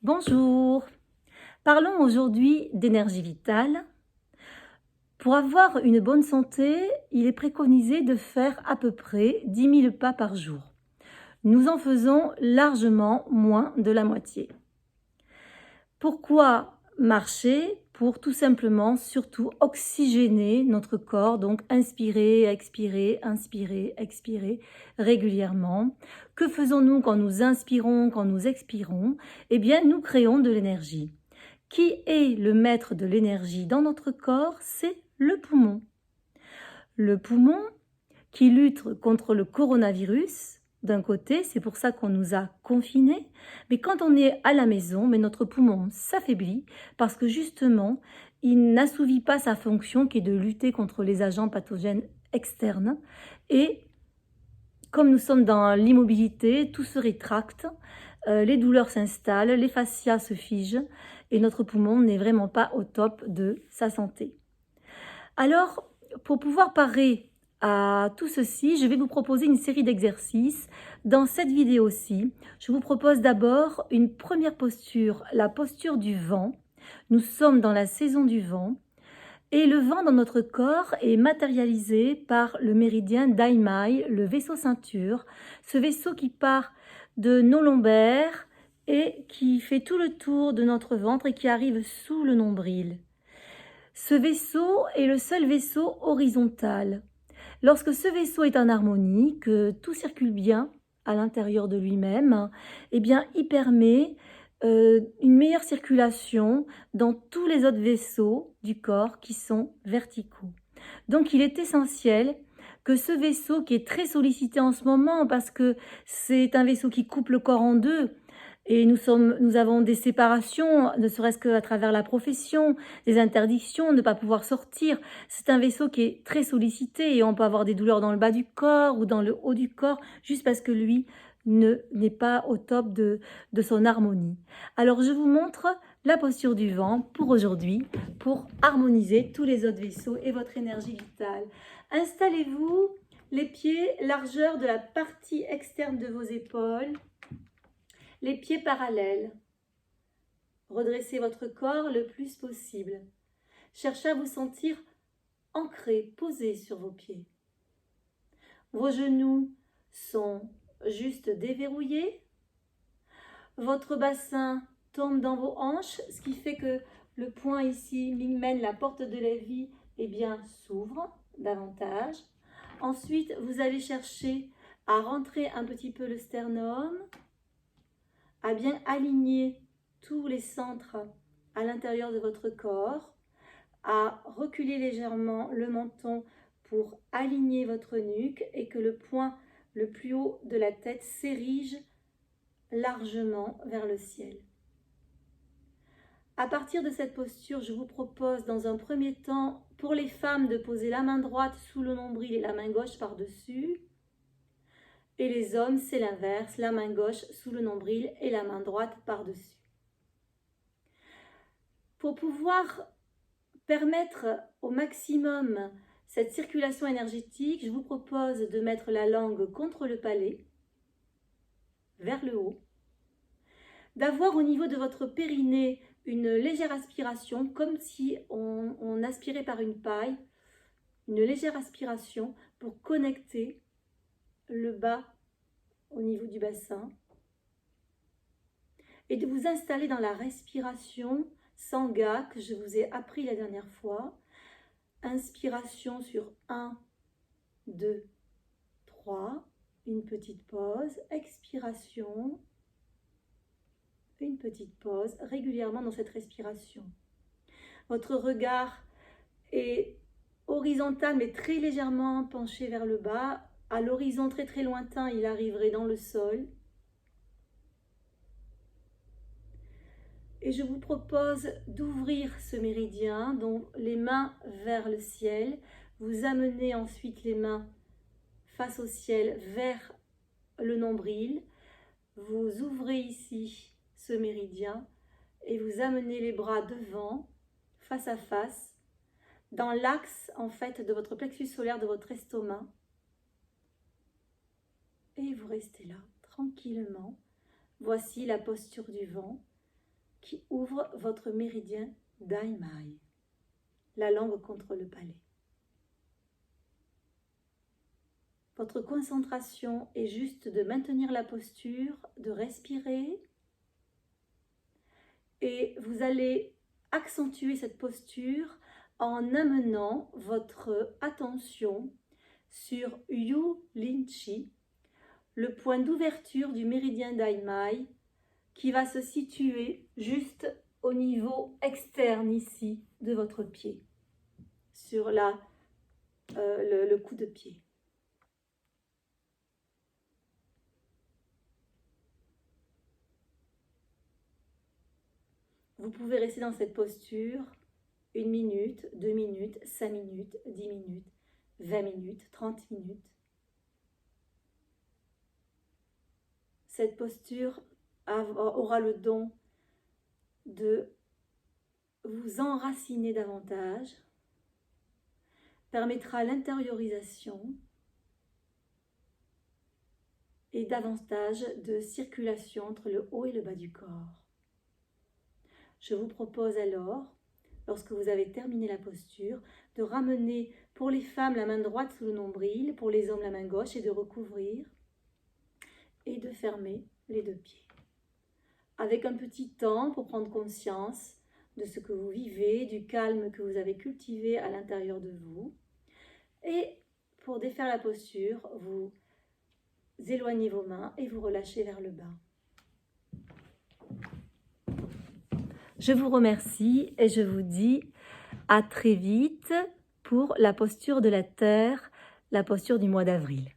Bonjour, parlons aujourd'hui d'énergie vitale. Pour avoir une bonne santé, il est préconisé de faire à peu près 10 000 pas par jour. Nous en faisons largement moins de la moitié. Pourquoi marcher? Pour tout simplement, surtout, oxygéner notre corps, donc inspirer, expirer régulièrement. Que faisons-nous quand nous inspirons, quand nous expirons? Eh bien, nous créons de l'énergie. Qui est le maître de l'énergie dans notre corps? C'est le poumon. Le poumon qui lutte contre le coronavirus, d'un côté, c'est pour ça qu'on nous a confinés, mais quand on est à la maison, mais notre poumon s'affaiblit parce que justement, il n'assouvit pas sa fonction qui est de lutter contre les agents pathogènes externes. Et comme nous sommes dans l'immobilité, tout se rétracte, les douleurs s'installent, les fascias se figent et notre poumon n'est vraiment pas au top de sa santé. Alors, pour pouvoir parer à tout ceci, je vais vous proposer une série d'exercices. Dans cette vidéo-ci, je vous propose d'abord une première posture, la posture du vent. Nous sommes dans la saison du vent et le vent dans notre corps est matérialisé par le méridien Daimai, le vaisseau ceinture, ce vaisseau qui part de nos lombaires et qui fait tout le tour de notre ventre et qui arrive sous le nombril. Ce vaisseau est le seul vaisseau horizontal. Lorsque ce vaisseau est en harmonie, que tout circule bien à l'intérieur de lui-même, eh bien, il permet une meilleure circulation dans tous les autres vaisseaux du corps qui sont verticaux. Donc, il est essentiel que ce vaisseau qui est très sollicité en ce moment parce que c'est un vaisseau qui coupe le corps en deux, et nous avons des séparations, ne serait-ce qu'à travers la profession, des interdictions, ne pas pouvoir sortir. C'est un vaisseau qui est très sollicité et on peut avoir des douleurs dans le bas du corps ou dans le haut du corps juste parce que lui n'est pas au top de son harmonie. Alors je vous montre la posture du vent pour aujourd'hui, pour harmoniser tous les autres vaisseaux et votre énergie vitale. Installez-vous les pieds largeur de la partie externe de vos épaules. Les pieds parallèles. Redressez votre corps le plus possible. Cherchez à vous sentir ancré, posé sur vos pieds. Vos genoux sont juste déverrouillés. Votre bassin tombe dans vos hanches, ce qui fait que le point ici, l'hymen, la porte de la vie, eh bien, s'ouvre davantage. Ensuite, vous allez chercher à rentrer un petit peu le sternum, à bien aligner tous les centres à l'intérieur de votre corps, à reculer légèrement le menton pour aligner votre nuque et que le point le plus haut de la tête s'érige largement vers le ciel. À partir de cette posture, je vous propose dans un premier temps, pour les femmes, de poser la main droite sous le nombril et la main gauche par-dessus. Et les hommes, c'est l'inverse, la main gauche sous le nombril et la main droite par-dessus. Pour pouvoir permettre au maximum cette circulation énergétique, je vous propose de mettre la langue contre le palais, vers le haut, d'avoir au niveau de votre périnée une légère aspiration, comme si on aspirait par une paille, une légère aspiration pour connecter le bas au niveau du bassin, et de vous installer dans la respiration Sangha que je vous ai appris la dernière fois. Inspiration sur 1, 2, 3, une petite pause, expiration, une petite pause, régulièrement dans cette respiration. Votre regard est horizontal mais très légèrement penché vers le bas. À l'horizon très très lointain, il arriverait dans le sol. Et je vous propose d'ouvrir ce méridien, donc les mains vers le ciel. Vous amenez ensuite les mains face au ciel vers le nombril. Vous ouvrez ici ce méridien et vous amenez les bras devant, face à face, dans l'axe en fait de votre plexus solaire, de votre estomac. Et vous restez là, tranquillement. Voici la posture du vent. qui ouvre votre méridien Dai Mai, la langue contre le palais. Votre concentration est juste de maintenir la posture, de respirer, et vous allez accentuer cette posture en amenant votre attention sur Yu Lin Chi, le point d'ouverture du méridien Dai Mai, qui va se situer juste au niveau externe ici de votre pied, sur le coup de pied. Vous pouvez rester dans cette posture 1 minute, 2 minutes, 5 minutes, 10 minutes, 20 minutes, 30 minutes. Cette posture aura le don de vous enraciner davantage, permettra l'intériorisation et davantage de circulation entre le haut et le bas du corps. Je vous propose alors, lorsque vous avez terminé la posture, de ramener pour les femmes la main droite sous le nombril, pour les hommes la main gauche, et de recouvrir et de fermer les deux pieds. Avec un petit temps pour prendre conscience de ce que vous vivez, du calme que vous avez cultivé à l'intérieur de vous. Et pour défaire la posture, vous éloignez vos mains et vous relâchez vers le bas. Je vous remercie et je vous dis à très vite pour la posture de la Terre, la posture du mois d'avril.